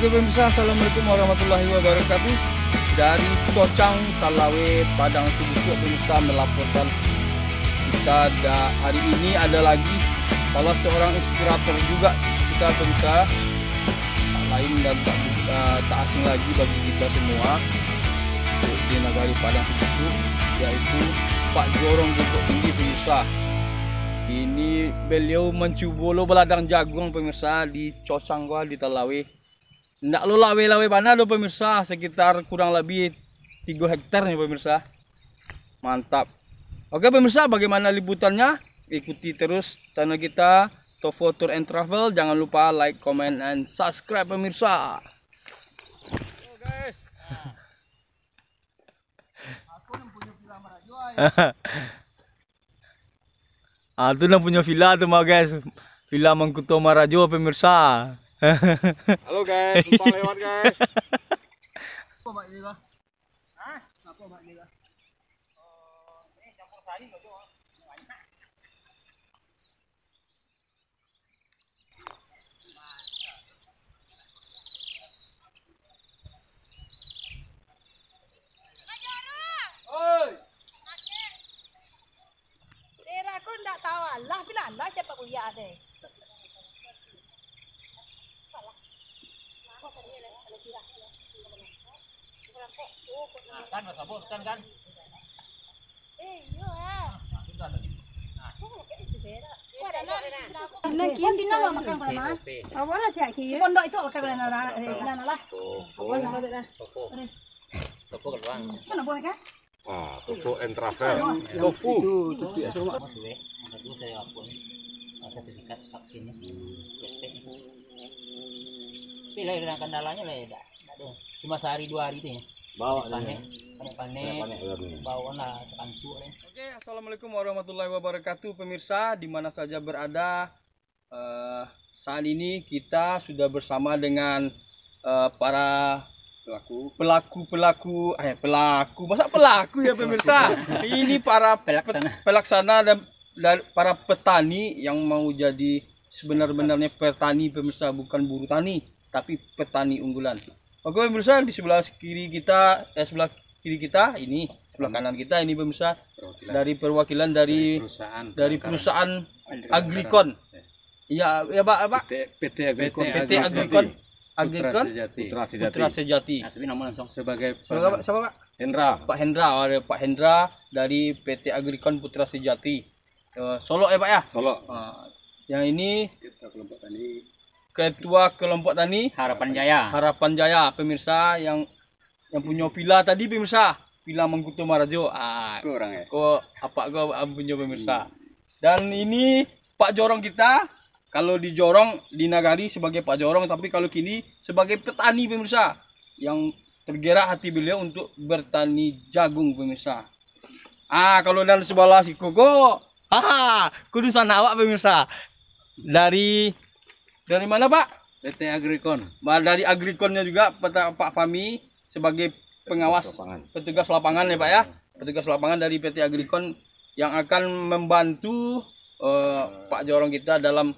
Oke pemirsa, assalamualaikum warahmatullahi wabarakatuh. Dari Cocang, Talawe, Padang Tubuh, pemirsa melaporkan kita hari ini ada lagi salah seorang inspirator juga kita pemirsa, tak lain dan tak asing lagi bagi kita semua di Nagari Padang Tubuh, yaitu Pak Jorong Bukok Tinggi pemirsa. Ini beliau mencubolo beladang jagung pemirsa di Cocang gua di Talawe. Ndak lo lawe-lawe mana do pemirsa, sekitar kurang lebih 3 hektar nih pemirsa. Mantap. Oke pemirsa, bagaimana liputannya? Ikuti terus channel kita Tovo Tour and Travel. Jangan lupa like, comment, and subscribe pemirsa. Halo guys. Aku yang punya villa Marajo ya. Itu yang punya villa tuh mah guys. Villa Mangkuto Marajo pemirsa. Halo guys, numpang lewat guys. Apa mak ini lah? Hah? Apa mak ini lah? Ini campur sari kok doang. Oi. Tera aku ndak tahu Allah, bila Allah cepat kuliah deh. Kan mas Abu kan Nah, kian tinggal lo makan pada mana? Apa lah sih kian? Pondok itu makan pada mana? Mana lah? Apa yang ada dah? Toko keluang. Mana boleh kan? Tovo and Travel. Tofu. Itu semua. Itu saya apun. Sertifikat vaksinnya. Tapi lah kendalanya lah ya, ada. Cuma sehari 2 hari itu ya. Bawa panen, bawa lah kancu. Oke, assalamualaikum warahmatullahi wabarakatuh pemirsa, di mana saja berada. Saat ini kita sudah bersama dengan para pelaku masa pelaku ya pemirsa. Ini para pelaksana dan para petani yang mau jadi sebenar-benarnya petani pemirsa, bukan buruh tani tapi petani unggulan. Oke pemirsa, di sebelah kiri kita ini, sebelah kanan kita ini pemirsa, dari perwakilan dari perusahaan Agricon. Iya, ya Pak. PT Agricon. Putra Sejati. Asli nama langsung Sebagai siapa Pak? Hendra. Pak Hendra dari PT Agricon Putra Sejati. Solo ya Pak ya? Solo. Yang ini Kelompok tani. Ketua Kelompok Tani Harapan Jaya pemirsa, yang punya villa tadi pemirsa, Villa Mangkuto Marajo. Kurang ya. Kok punya pemirsa. Dan ini Pak Jorong kita, kalau di Jorong di Nagari sebagai Pak Jorong, tapi kalau kini sebagai petani pemirsa, yang tergerak hati beliau untuk bertani jagung pemirsa. Kalau dari sebelah si Koko, kudu sana awak pemirsa. Dari mana Pak? PT Agricon. Dari Agriconnya juga Pak Fami sebagai pengawas petugas lapangan ya Pak ya. Petugas lapangan dari PT Agricon yang akan membantu Pak Jorong kita dalam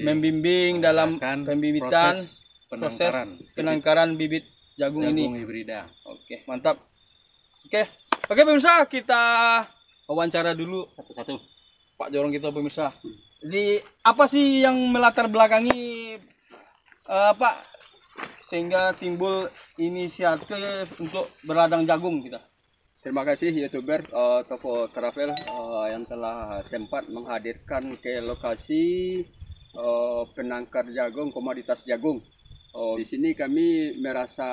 membimbing dalam pembibitan proses penangkaran bibit jagung ini. Hibrida. Oke, mantap. Oke pemirsa, kita wawancara dulu satu-satu. Pak Jorong kita pemirsa. Jadi apa sih yang melatar belakangi Pak sehingga timbul inisiatif untuk berladang jagung kita? Terima kasih YouTuber Toko Travel yang telah sempat menghadirkan ke lokasi penangkar jagung, komoditas jagung. Di sini kami merasa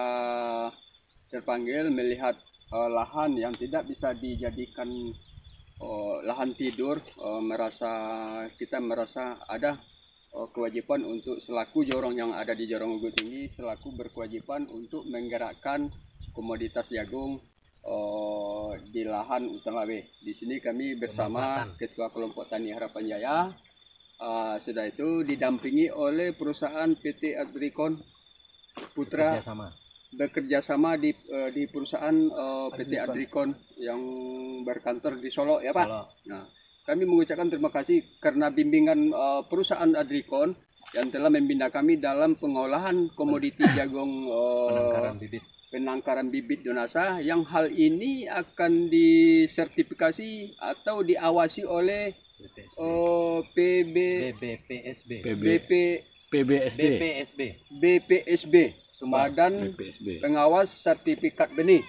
terpanggil melihat lahan yang tidak bisa dijadikan lahan tidur. Kita merasa ada kewajiban untuk selaku jorong yang ada di Jorong Ugu Tinggi, selaku berkewajiban untuk menggerakkan komoditas jagung di lahan Utalawe. Di sini kami bersama Ketua Kelompok Tani Harapan Jaya. Sudah itu didampingi oleh perusahaan PT Agricon Putra bekerja sama di perusahaan PT Agricon yang berkantor di Solo ya Pak. Nah, kami mengucapkan terima kasih karena bimbingan perusahaan Agricon yang telah membina kami dalam pengolahan komoditi jagung penangkaran bibit Donasa, yang hal ini akan disertifikasi atau diawasi oleh BPSB, Badan Pengawas Sertifikat Benih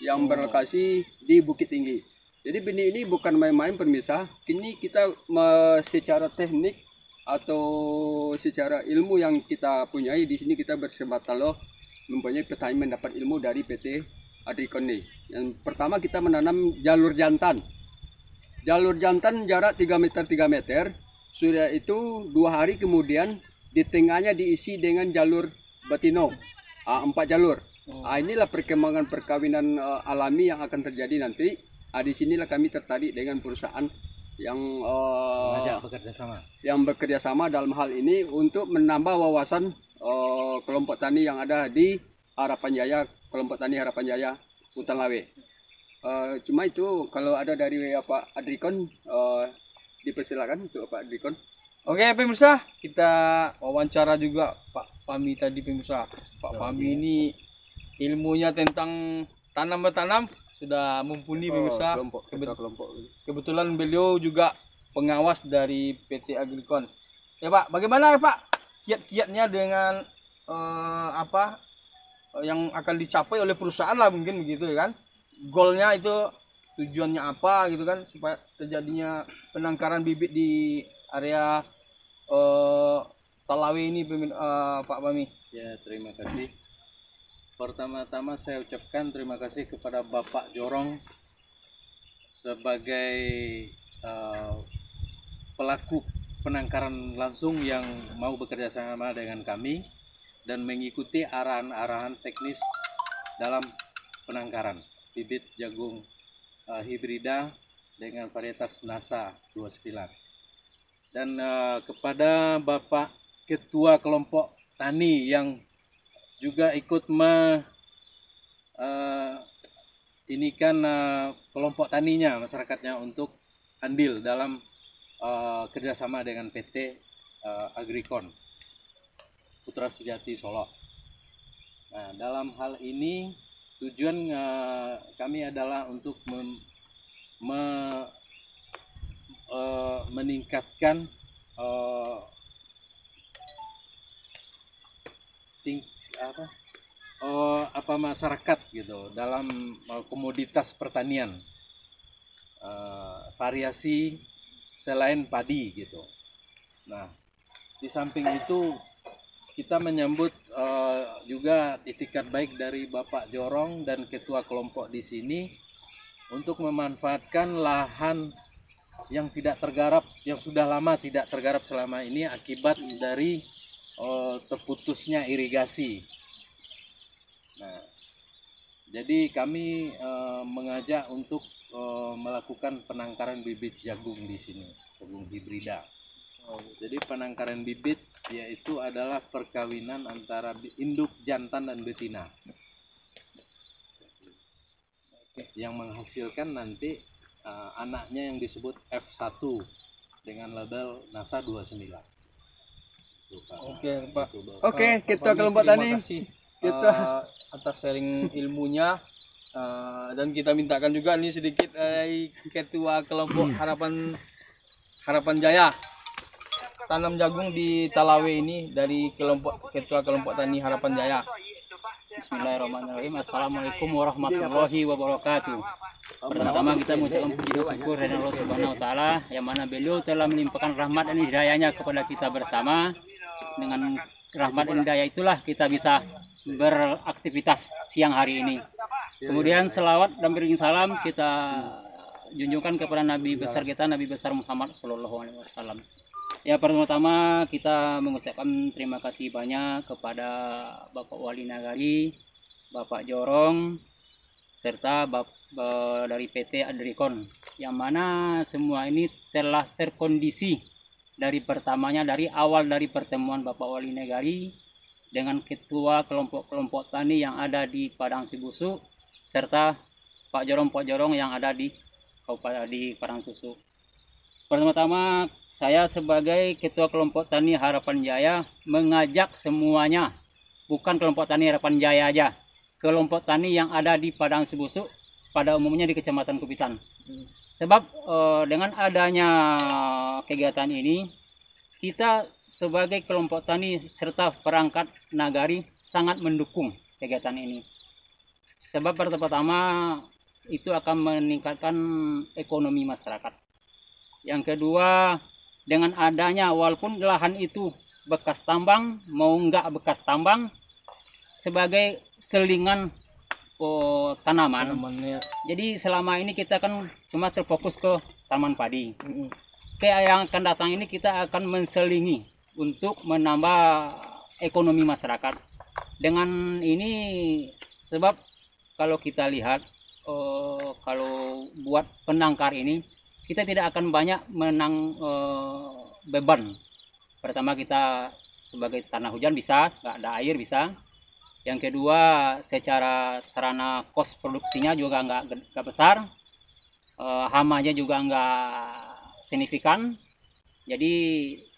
yang berlokasi di Bukit Tinggi. Jadi benih ini bukan main-main pemirsa. Kini kita secara teknik atau secara ilmu yang kita punyai di sini kita bersemata loh mempunyai petani mendapat ilmu dari PT Agricon ini. Yang pertama kita menanam jalur jantan. Jalur jantan jarak 3 meter 3 meter. Sudah itu 2 hari kemudian di tengahnya diisi dengan jalur batino. 4 jalur. Inilah perkembangan perkawinan alami yang akan terjadi nanti. Di sinilah kami tertarik dengan perusahaan yang bekerja sama dalam hal ini untuk menambah wawasan kelompok tani yang ada di Harapan Jaya, kelompok tani Harapan Jaya Utalawe. Cuma itu kalau ada dari Pak Agricon dipersilakan untuk Pak Agricon. Oke pemirsa, kita wawancara juga Pak Fahmi tadi pemirsa. Pak Fahmi ini ilmunya tentang tanam bertanam sudah mumpuni pemirsa. Kebetulan beliau juga pengawas dari PT Agricon. Ya Pak, bagaimana ya Pak kiat-kiatnya dengan yang akan dicapai oleh perusahaan lah mungkin begitu ya kan? Goalnya itu tujuannya apa gitu kan supaya terjadinya penangkaran bibit di area Talawe ini Pak Fahmi. Ya, terima kasih. Pertama-tama saya ucapkan terima kasih kepada Bapak Jorong sebagai pelaku penangkaran langsung yang mau bekerja sama dengan kami dan mengikuti arahan-arahan teknis dalam penangkaran bibit jagung hibrida dengan varietas NASA 29. Dan kepada Bapak Ketua Kelompok Tani yang juga ikut kelompok taninya, masyarakatnya untuk andil dalam kerjasama dengan PT Agricon Putra Sejati Solo. Nah, dalam hal ini tujuan kami adalah untuk meningkatkan masyarakat gitu dalam komoditas pertanian, variasi selain padi gitu. Nah, di samping itu kita menyambut juga itikat baik dari Bapak Jorong dan Ketua Kelompok di sini untuk memanfaatkan lahan yang tidak tergarap, yang sudah lama tidak tergarap selama ini akibat dari terputusnya irigasi. Nah, jadi kami mengajak untuk melakukan penangkaran bibit jagung di sini, jagung hibrida. Jadi penangkaran bibit yaitu adalah perkawinan antara induk jantan dan betina yang menghasilkan nanti anaknya yang disebut F1 dengan label NASA 29. Oke Pak. Oke, Ketua Kelompok Tani. Kita atas sharing ilmunya dan kita mintakan juga nih sedikit Ketua Kelompok Harapan Jaya tanam jagung di Talawe ini dari Ketua Kelompok Tani Harapan Jaya? Bismillahirrahmanirrahim. Assalamualaikum warahmatullahi wabarakatuh. Pertama-tama kita mengucapkan puji dan syukur dari Allah Subhanahu wa taala yang mana beliau telah melimpahkan rahmat dan hidayahnya kepada kita bersama. Dengan rahmat dan hidayah itulah kita bisa beraktivitas siang hari ini. Kemudian selawat dan beriring salam kita junjungkan kepada Nabi besar kita, Nabi besar Muhammad SAW. Ya, pertama-tama kita mengucapkan terima kasih banyak kepada Bapak Wali Nagari, Bapak Jorong, serta dari PT Adrikon, yang mana semua ini telah terkondisi dari pertamanya, dari awal dari pertemuan Bapak Wali Nagari dengan ketua kelompok-kelompok tani yang ada di Padang Sibusuk, serta Pak Jorong yang ada di Padang Susu. Pertama-tama saya sebagai Ketua Kelompok Tani Harapan Jaya mengajak semuanya, bukan Kelompok Tani Harapan Jaya aja, kelompok tani yang ada di Padang Sibusuk, pada umumnya di Kecamatan Kupitan. Sebab dengan adanya kegiatan ini, kita sebagai kelompok tani serta perangkat nagari sangat mendukung kegiatan ini. Sebab pertama itu akan meningkatkan ekonomi masyarakat. Yang kedua, dengan adanya walaupun lahan itu bekas tambang, mau nggak bekas tambang, sebagai selingan tanaman. Jadi selama ini kita kan cuma terfokus ke tanaman padi. Kayak yang akan datang ini kita akan menselingi untuk menambah ekonomi masyarakat. Dengan ini sebab kalau kita lihat kalau buat penangkar ini kita tidak akan banyak menang beban. Pertama kita sebagai tanah hujan bisa, nggak ada air bisa. Yang kedua secara sarana kos produksinya juga nggak besar, hamanya juga nggak signifikan. Jadi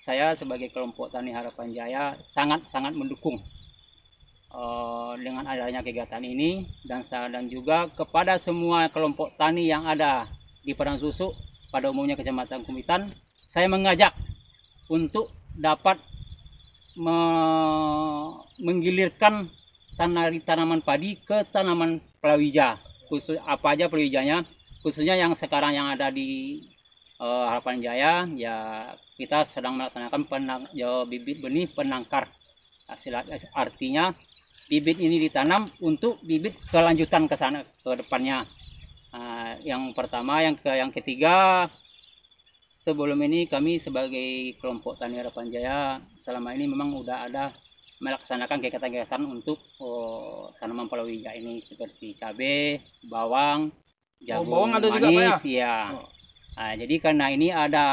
saya sebagai kelompok Tani Harapan Jaya sangat mendukung dengan adanya kegiatan ini, dan juga kepada semua kelompok tani yang ada di Padang Susu pada umumnya Kecamatan Kupitan, saya mengajak untuk dapat menggilirkan tanaman padi ke tanaman palawija. Khusus apa aja palawijanya, khususnya yang sekarang yang ada di Harapan Jaya, ya kita sedang melaksanakan bibit benih penangkar. Artinya bibit ini ditanam untuk bibit kelanjutan ke sana ke depannya. Yang pertama, yang ketiga, sebelum ini kami sebagai kelompok Tani Harapan Jaya selama ini memang udah ada melaksanakan kegiatan-kegiatan untuk tanaman palawija ini seperti cabai, bawang, jagung, bawang ada manis, juga, Pak, ya. Jadi karena ini ada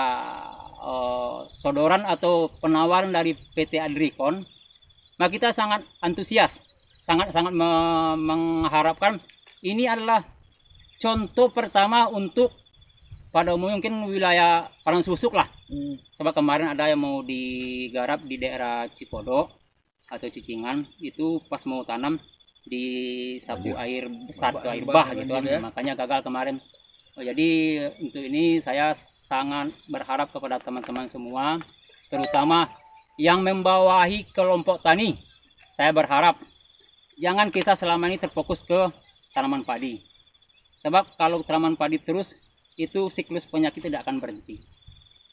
sodoran atau penawaran dari PT Adrikon, maka kita sangat antusias, sangat mengharapkan ini adalah contoh pertama untuk pada umumnya mungkin wilayah Padang Susuk lah. Sebab kemarin ada yang mau digarap di daerah Cipodok atau Cicingan, itu pas mau tanam di sapu air besar atau air bah gitu kan, makanya gagal kemarin. Jadi untuk ini saya sangat berharap kepada teman-teman semua, terutama yang membawahi kelompok tani. Saya berharap jangan kita selama ini terfokus ke tanaman padi. Sebab kalau tanaman padi terus, itu siklus penyakit tidak akan berhenti.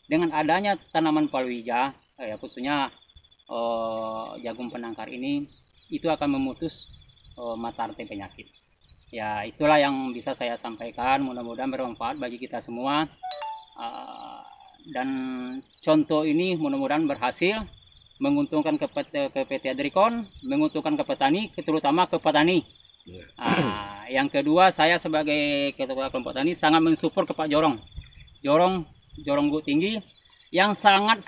Dengan adanya tanaman palawija, khususnya jagung penangkar ini, itu akan memutus mata rantai penyakit. Ya, itulah yang bisa saya sampaikan. Mudah-mudahan bermanfaat bagi kita semua. Dan contoh ini mudah-mudahan berhasil menguntungkan ke PT Adrikon, menguntungkan ke petani, terutama ke petani. Yang kedua, saya sebagai ketua kelompok tani sangat mensupport ke Pak Jorong Gu Tinggi, yang sangat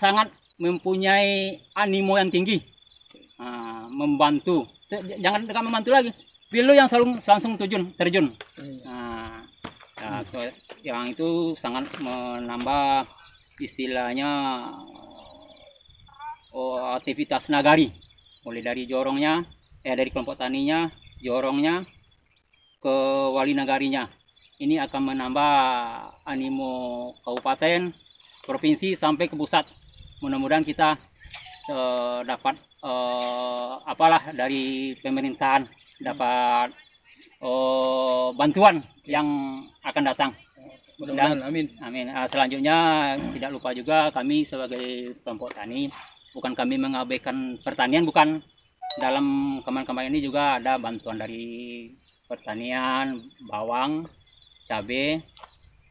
mempunyai animo yang tinggi, membantu. Jangan membantu lagi, beliau yang langsung terjun. Yang itu sangat menambah istilahnya aktivitas nagari, mulai dari jorongnya, dari kelompok taninya, jorongnya ke wali nagarinya. Ini akan menambah animo kabupaten, provinsi sampai ke pusat. mudah-mudahan kita dapat apalah dari pemerintahan, dapat bantuan yang akan datang. Mudah-mudahan, amin. Amin. Selanjutnya tidak lupa juga kami sebagai kelompok tani, bukan kami mengabaikan pertanian, bukan. Dalam kemarin-kemarin ini juga ada bantuan dari pertanian, bawang, cabai.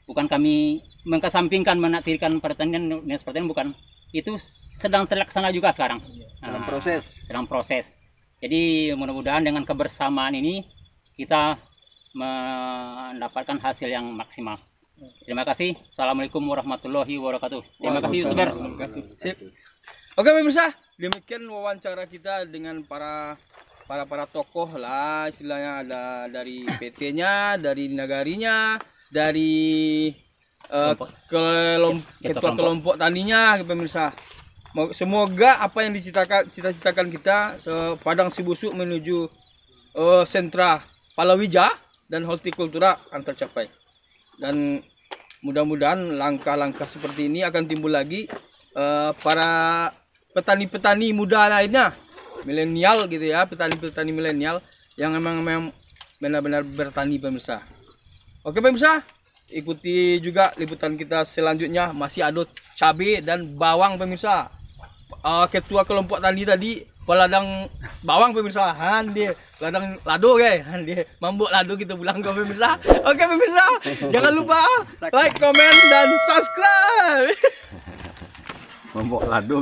Bukan kami mengesampingkan, menaktirkan pertanian, bukan. Itu sedang terlaksana juga sekarang. Sedang proses. Jadi mudah-mudahan dengan kebersamaan ini kita mendapatkan hasil yang maksimal. Terima kasih. Assalamualaikum warahmatullahi wabarakatuh. Terima kasih YouTuber. Sip. Oke pemirsa, demikian wawancara kita dengan para tokoh lah, istilahnya ada dari PT-nya, dari nagarinya, dari ketua kelompok taninya, pemirsa. Semoga apa yang dicita-citakan kita Padang Sibusuk menuju sentra palawija dan hortikultura akan tercapai. Dan mudah-mudahan langkah-langkah seperti ini akan timbul lagi para petani-petani muda lainnya, milenial gitu ya, petani-petani milenial yang memang benar-benar bertani pemirsa. Oke pemirsa, ikuti juga liputan kita selanjutnya, masih ada cabai dan bawang pemirsa. Ketua kelompok tani tadi peladang bawang pemirsa, dia ladang lado guys, dia mambuk lado kita pulang ke pemirsa. Oke pemirsa, jangan lupa like, komen dan subscribe. Mambuk lado.